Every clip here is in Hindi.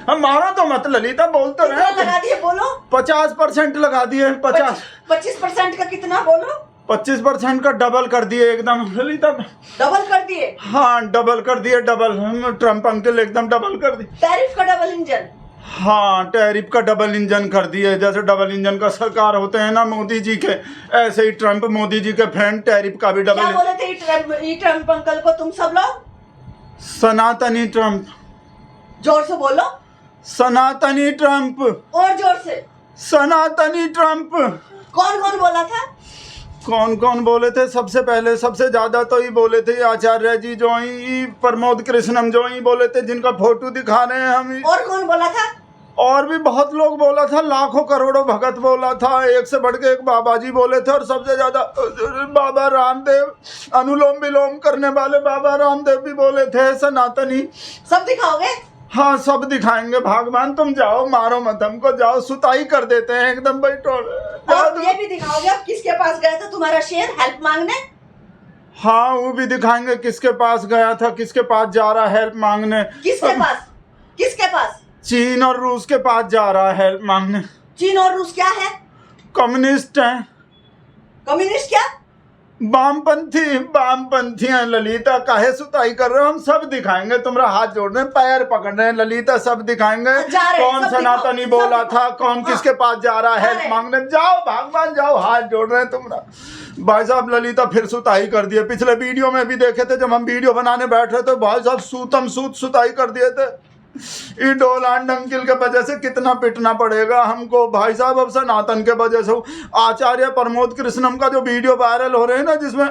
हम मारो तो मत ललिता, बोलते रहे। लगा दिए बोलो। 50% लगा दिए। 25% का कितना बोलो? 25% का डबल कर दिए एकदम ललिता। डबल कर दिए? हाँ डबल कर दिए, डबल। हम ट्रम्प अंकल एकदम डबल कर दिए। टैरिफ का डबल इंजन? हाँ टैरिफ का डबल इंजन कर दिए। जैसे डबल इंजन का सरकार होते हैं ना मोदी जी के, ऐसे ही ट्रम्प मोदी जी के फ्रेंड टैरिफ का भी डबल। क्या बोले थे ये ट्रम्प अंकल को तुम सब लोग? सनातनी ट्रम्प। जोर से बोलो। सनातनी ट्रम्प। और जोर से। सनातनी ट्रम्प। कौन कौन बोला था? कौन कौन बोले थे? सबसे पहले सबसे ज्यादा तो ही बोले थे आचार्य जी, जो ही प्रमोद कृष्णम जो ही बोले थे, जिनका फोटो दिखा रहे हैं हम। और कौन बोला था? और भी बहुत लोग बोला था, लाखों करोड़ों भगत बोला था, एक से बढ़ के एक बाबा जी बोले थे। और सबसे ज्यादा बाबा रामदेव, अनुलोम विलोम करने वाले बाबा रामदेव भी बोले थे। सनातनी सब दिखाओगे? हाँ सब दिखाएंगे। भगवान तुम जाओ, मारो मत हमको, जाओ सुताई कर देते हैं एकदम बैठो। और ये भी दिखाओगे आप किसके पास गया था तुम्हारा शेर हेल्प मांगने? हाँ वो भी दिखाएंगे, किसके पास गया था, किसके पास जा रहा है हेल्प मांगने। किसके पास? किसके पास? चीन और रूस के पास जा रहा है हेल्प मांगने। चीन और रूस क्या है? कम्युनिस्ट हैं। कम्युनिस्ट क्या? वामपंथी हैं ललिता। काहे सुताई कर रहे हो? हम सब दिखाएंगे। तुम्हारा हाथ जोड़ रहे हैं, पैर पकड़ रहे हैं ललिता, सब दिखाएंगे। कौन सनातनी बोला था, कौन किसके पास जा रहा है हेल्प मांगने। जाओ भगवान जाओ, हाथ जोड़ रहे हैं तुम्हारा। भाई साहब ललिता फिर सुताई कर दिए। पिछले वीडियो में भी देखे थे, जब हम वीडियो बनाने बैठ रहे थे, भाई साहब सुताई कर दिए थे। ये डोनाल्ड अंकल के वजह से कितना पिटना पड़ेगा हमको भाई साहब। अब सनातन के वजह से आचार्य प्रमोद कृष्णम का जो वीडियो वायरल हो रहे हैं ना, जिसमें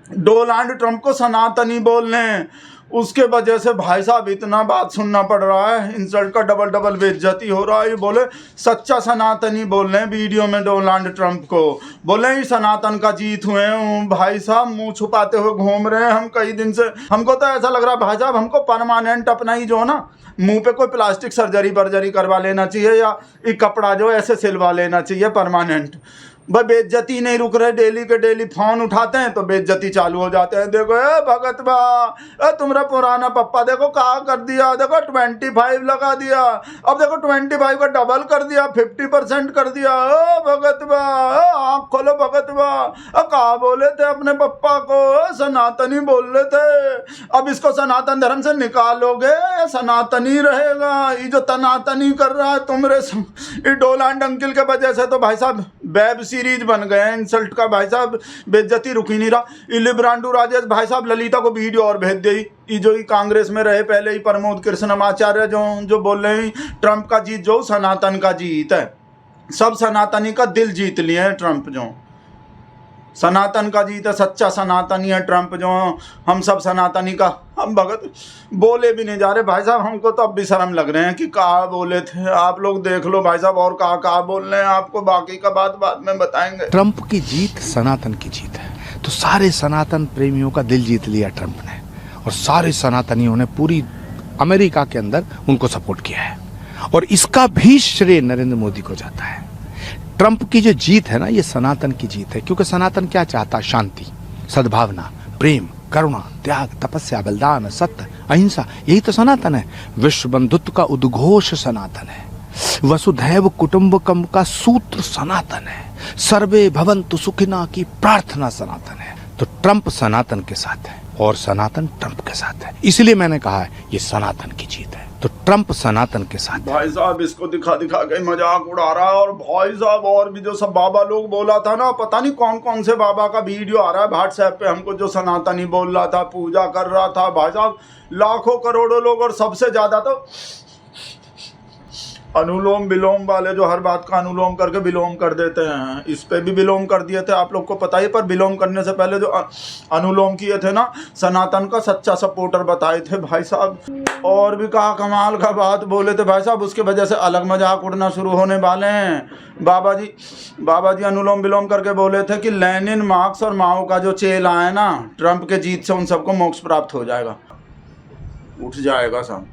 डोनाल्ड ट्रंप को सनातनी बोल रहे हैं, उसके वजह से भाई साहब इतना बात सुनना पड़ रहा है। इंसल्ट का डबल बेइज्जती हो रहा है। ये बोले सच्चा सनातनी बोल रहे हैं वीडियो में डोनाल्ड ट्रंप को, बोले ही सनातन का जीत हुए हैं। भाई साहब मुंह छुपाते हुए घूम रहे हैं हम कई दिन से। हमको तो ऐसा लग रहा है भाई साहब, हमको परमानेंट अपना ही जो ना मुंह पे कोई प्लास्टिक सर्जरी करवा लेना चाहिए, या एक कपड़ा जो ऐसे सिलवा लेना चाहिए परमानेंट। भाई बेइज्जती नहीं रुक रहे, डेली के डेली फोन उठाते हैं तो बेइज्जती चालू हो जाते हैं। देखो भगत बा, तुम्हारा पुराना पप्पा देखो कहा कर दिया, देखो 25 लगा दिया, अब देखो 25 का डबल कर दिया, 50% कर दिया। ओ भगत बा, आँख खोलो भगत बा। कहा बोले थे अपने पप्पा को सनातनी बोल रहे थे, अब इसको सनातन धर्म से निकालोगे सनातनी रहेगा। ये जो तनातनी कर रहा है तुमरे डोनाल्ड अंकल के वजह से तो भाई साहब वेब सीरीज बन गए हैं इंसल्ट का। भाई साहब बेइज्जती रुक ही नहीं रहा। इलिब्रांडू राजेश भाई साहब ललिता को वीडियो और भेज दी। ये जो ही कांग्रेस में रहे पहले ही प्रमोद कृष्णम आचार्य जो बोल रहे हैं ट्रंप का जीत जो सनातन का जीत है। सब सनातनी का दिल जीत लिए हैं ट्रंप, जो सनातन का जीत है। सच्चा सनातनी है ट्रंप जो। हम सब सनातनी का हम भगत बोले भी नहीं जा रहे भाई साहब। हमको तो अब भी शर्म लग रहे हैं कि कहा बोले थे। आप लोग देख लो भाई साहब, और कहा बोल रहे हैं, आपको बाकी का बात बाद में बताएंगे। ट्रंप की जीत सनातन की जीत है, तो सारे सनातन प्रेमियों का दिल जीत लिया ट्रंप ने, और सारे सनातनियों ने पूरी अमेरिका के अंदर उनको सपोर्ट किया है। और इसका भी श्रेय नरेंद्र मोदी को जाता है। ट्रंप की जो जीत है ना, ये सनातन की जीत है, क्योंकि सनातन क्या चाहता? शांति, सद्भावना, प्रेम, करुणा, त्याग, तपस्या, बलिदान, सत्य, अहिंसा, यही तो सनातन है। विश्व बंधुत्व का उद्घोष सनातन है। वसुधैव कुटुंबकम का सूत्र सनातन है। सर्वे भवन्तु सुखिना की प्रार्थना सनातन है। तो ट्रंप सनातन के साथ है और सनातन ट्रंप के साथ है। इसलिए मैंने कहा है ये सनातन की जीत है। तो ट्रंप सनातन के साथ। भाई साहब इसको दिखा के मजाक उड़ा रहा है। और भाई साहब और भी जो सब बाबा लोग बोला था ना, पता नहीं कौन कौन से बाबा का वीडियो आ रहा है व्हाट्सएप पे हमको, जो सनातनी बोल रहा था, पूजा कर रहा था। भाई साहब लाखों करोड़ों लोग, और सबसे ज्यादा तो अनुलोम विलोम वाले जो हर बात का अनुलोम करके विलोम कर देते हैं। इस पे भी विलोम कर दिए थे, आप लोग को पता ही। पर विलोम करने से पहले जो अनुलोम किए थे ना, सनातन का सच्चा सपोर्टर बताए थे भाई साहब। और भी कहा कमाल का बात बोले थे भाई साहब, उसके वजह से अलग मजाक उड़ना शुरू होने वाले हैं। बाबा जी अनुलोम विलोम करके बोले थे कि लेनिन, मार्क्स और माओ का जो चेला है ना, ट्रंप के जीत से उन सबको मोक्ष प्राप्त हो जाएगा, उठ जाएगा सब।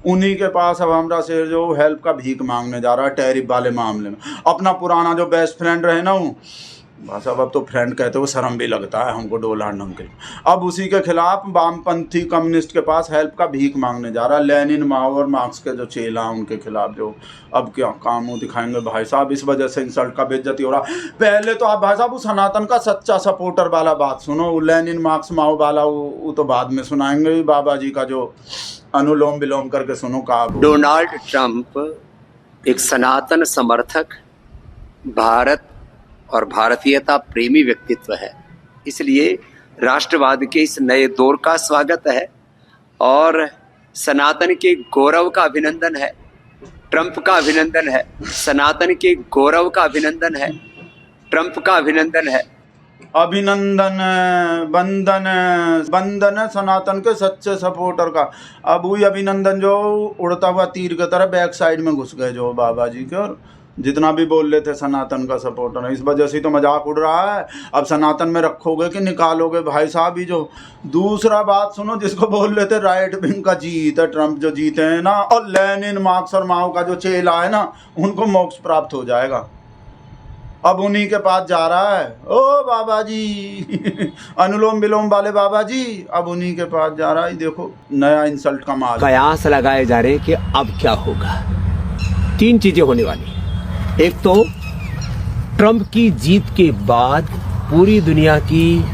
उन्हीं के पास अब हमारा शेर जो हेल्प का भीख मांगने जा रहा है टैरिफ वाले मामले में। अपना पुराना जो बेस्ट फ्रेंड रहे ना, भाई साहब अब तो फ्रेंड कहते हो शर्म भी लगता है हमको डोनाल्ड अंकल। अब उसी के खिलाफ वामपंथी कम्युनिस्ट के पास हेल्प का भीख मांगने जा रहा है। लेनिन, माओ और मार्क्स के जो चेला हैं उनके खिलाफ जो अब क्या काम मुँह दिखाएंगे भाई साहब। इस वजह से इंसल्ट का बेइज्जती हो रहा। पहले तो आप भाई साहब उस सनातन का सच्चा सपोर्टर वाला बात सुनो। लेनिन, मार्क्स, माओ वाला वो तो बाद में सुनाएंगे। बाबा जी का जो अनुलोम विलोम करके सुनो का। डोनाल्ड ट्रंप एक सनातन समर्थक, भारत और भारतीयता प्रेमी व्यक्तित्व है, इसलिए राष्ट्रवाद के इस नए दौर का स्वागत है और सनातन के गौरव का अभिनंदन है। ट्रंप का अभिनंदन है, सनातन के गौरव का अभिनंदन है, ट्रंप का अभिनंदन है। अभिनंदन, बंदन, बंदन सनातन के सच्चे सपोर्टर का। अब वही अभिनंदन जो उड़ता हुआ तीर की तरह बैक साइड में घुस गए जो बाबा जी के, और जितना भी बोल रहे थे सनातन का सपोर्टर है। इस वजह से तो मजाक उड़ रहा है। अब सनातन में रखोगे कि निकालोगे भाई साहब। ही जो दूसरा बात सुनो, जिसको बोल रहे थे राइट विंग का जीत है, ट्रंप जो जीते हैं ना, और लेनिन, मार्क्स और माओ का जो चेला है ना, उनको मोक्ष प्राप्त हो जाएगा। अब उन्हीं के पास जा रहा है। ओ बाबा जी अनुलोम विलोम वाले बाबा जी, अब उन्हीं के पास जा रहा है। देखो नया इंसल्ट का माल। कयास लगाए जा रहे कि अब क्या होगा। 3 चीजें होने वाली। एक तो ट्रंप की जीत के बाद पूरी दुनिया की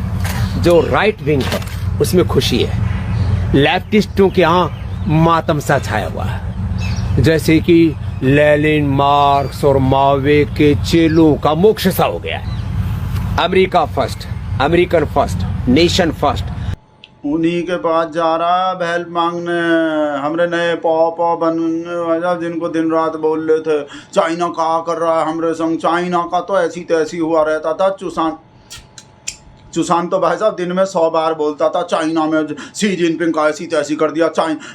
जो राइट विंग है उसमें खुशी है। लेफ्टिस्टों के यहाँ मातम सा छाया हुआ है, जैसे कि लेनिन, मार्क्स और मावे के चेलों का मोक्ष सा हो गया है। America first, American first, nation first. उन्हीं के पास जा रहा है हेल्प मांगने। हमरे नए पौ बन जिनको दिन रात बोल रहे थे चाइना का कर रहा है हमरे संग। चाइना का तो ऐसी तैसी हुआ रहता था। चुसान तो भाई साहब दिन में 100 बार बोलता था चाइना में शी जिनपिंग का ऐसी तैसी कर दिया।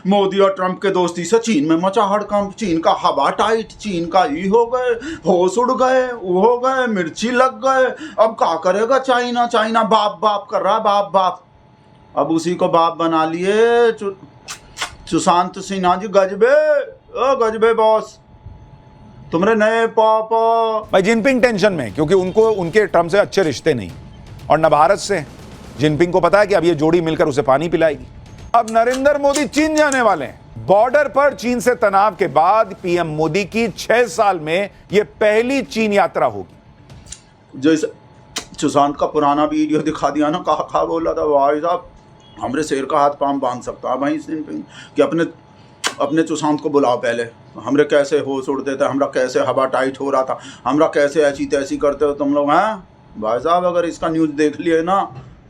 मोदी और ट्रंप के दोस्ती से चीन में मचा हड़कंप। चीन का हवा टाइट, चीन का ई हो गए, होश उड़ गए, वो हो गए, मिर्ची लग गए। अब क्या करेगा चाइना? चाइना बाप बाप कर रहा, बाप बाप। अब उसी को बाप बना लिए सुशांत सिन्हा जी। गजबे, ओ गजबे बॉस, तुमरे नए पापा। भाई जिनपिंग टेंशन में, क्योंकि उनको उनके ट्रंप से अच्छे रिश्ते नहीं, और न भारत से। जिनपिंग को पता है कि अब ये जोड़ी मिलकर उसे पानी पिलाएगी। अब नरेंद्र मोदी चीन जाने वाले हैं। बॉर्डर पर चीन से तनाव के बाद पीएम मोदी की 6 साल में यह पहली चीन यात्रा होगी। जैसे सुशांत का पुराना वीडियो दिखा दिया ना, कहा बोला था भाई साहब हमरे शेर का हाथ पांव बांध सकता है भाई जिनपिंग कि अपने सुशांत को बुलाओ पहले। हमरे कैसे होश उड़ते थे, हमरा कैसे हवा टाइट हो रहा था, हमरा कैसे ऐसी तैसी करते हो तुम लोग हैं भाई साहब। अगर इसका न्यूज़ देख लिए ना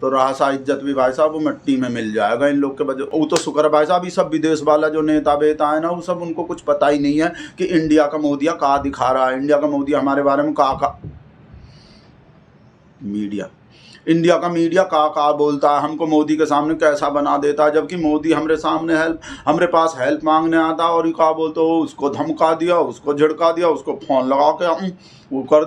तो रासा इज्जत भी भाई साहब वो मिट्टी में मिल जाएगा इन लोग के वजह। वो तो शुक्र भाई साहब, ये सब विदेश वाला जो नेता बेता है ना, वो सब उनको कुछ पता ही नहीं है कि इंडिया का मोदिया का दिखा रहा है। इंडिया का मोदी हमारे बारे में का मीडिया, इंडिया का मीडिया का बोलता है, हमको मोदी के सामने कैसा बना देता है। जबकि मोदी हमरे पास हेल्प मांगने आता और ये का बोलते हो, उसको धमका दिया, उसको झड़का दिया, उसको फोन लगा के वो कर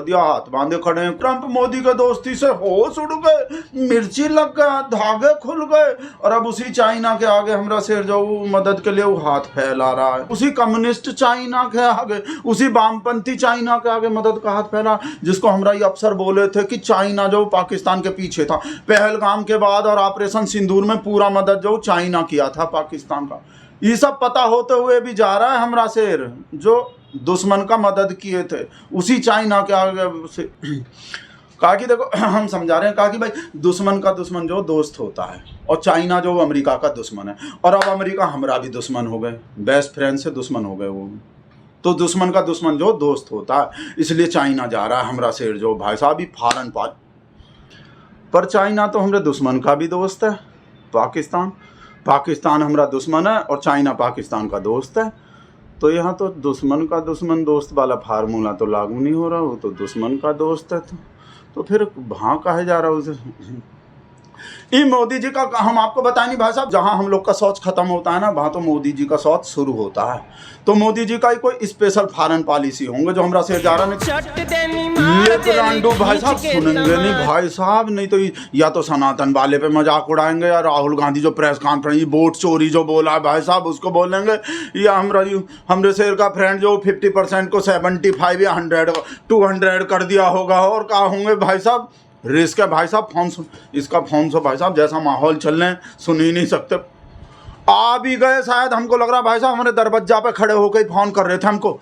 दिया, हाथ बांधे खड़े हैं। ट्रंप मोदी के दोस्ती से होश उड़ गए, मिर्ची लग गया, धागे खुल गए। और अब उसी चाइना के आगे हमरा शेर जो मदद के लिए वो हाथ फैला रहा है। उसी कम्युनिस्ट चाइना के आगे, उसी वामपंथी चाइना के आगे मदद का हाथ फैला, जिसको हमरा ये अफसर बोले थे कि चाइना जो पाकिस्तान के पीछे था। पहलगाम के बाद और ऑपरेशन सिंदूर में पूरा मदद जो चाइना किया था पाकिस्तान का। ये सब पता होते हुए भी जा रहा है हमरा शेर जो दुश्मन का मदद किए थे उसी चाइना के आगे से। कहा कि देखो हम समझा रहे हैं, कहा कि भाई दुश्मन का दुश्मन जो दोस्त होता है, और चाइना जो अमेरिका का दुश्मन है, और अब अमेरिका हमरा भी दुश्मन हो गए, बेस्ट फ्रेंड से दुश्मन हो गए वो। तो दुश्मन का दुश्मन जो दोस्त होता है, इसलिए चाइना जा रहा है हमरा शेर जो भाई साहब ही फारन पार। पर चाइना तो हमारे दुश्मन का भी दोस्त है। पाकिस्तान हमारा दुश्मन है और चाइना पाकिस्तान का दोस्त है। तो यहाँ तो दुश्मन का दुश्मन दोस्त वाला फार्मूला तो लागू नहीं हो रहा। वो तो दुश्मन का दोस्त है, तो फिर वहाँ कहे जा रहा है उसे। ये मोदी जी का हम आपको बताएं नहीं भाई साहब, जहां हम लोग का शौच खत्म होता है ना, वहां तो मोदी जी का शौच शुरू होता है। तो मोदी जी का ही कोई स्पेशल फॉरेन पॉलिसी होंगे जो हमरा से जा रहा नहीं। ये ब्रांडू भाई साहब सुनेंगे नहीं भाई साहब, नहीं तो या तो सनातन वाले पे मजाक उड़ाएंगे, या राहुल गांधी जो प्रेस कॉन्फ्रेंस वोट चोरी जो बोला भाई साहब उसको बोलेंगे, या हमरे शेर का फ्रेंड जो 50% को 75 या 100 200 कर दिया होगा, और कहा होंगे भाई साहब। रिस्क है भाई साहब, फोन सुन, इसका फोन से भाई साहब जैसा माहौल चल रहे हैं सुन ही नहीं सकते। आ भी गए शायद, हमको लग रहा भाई साहब हमारे दरवाजा पे खड़े होकर फोन कर रहे थे हमको।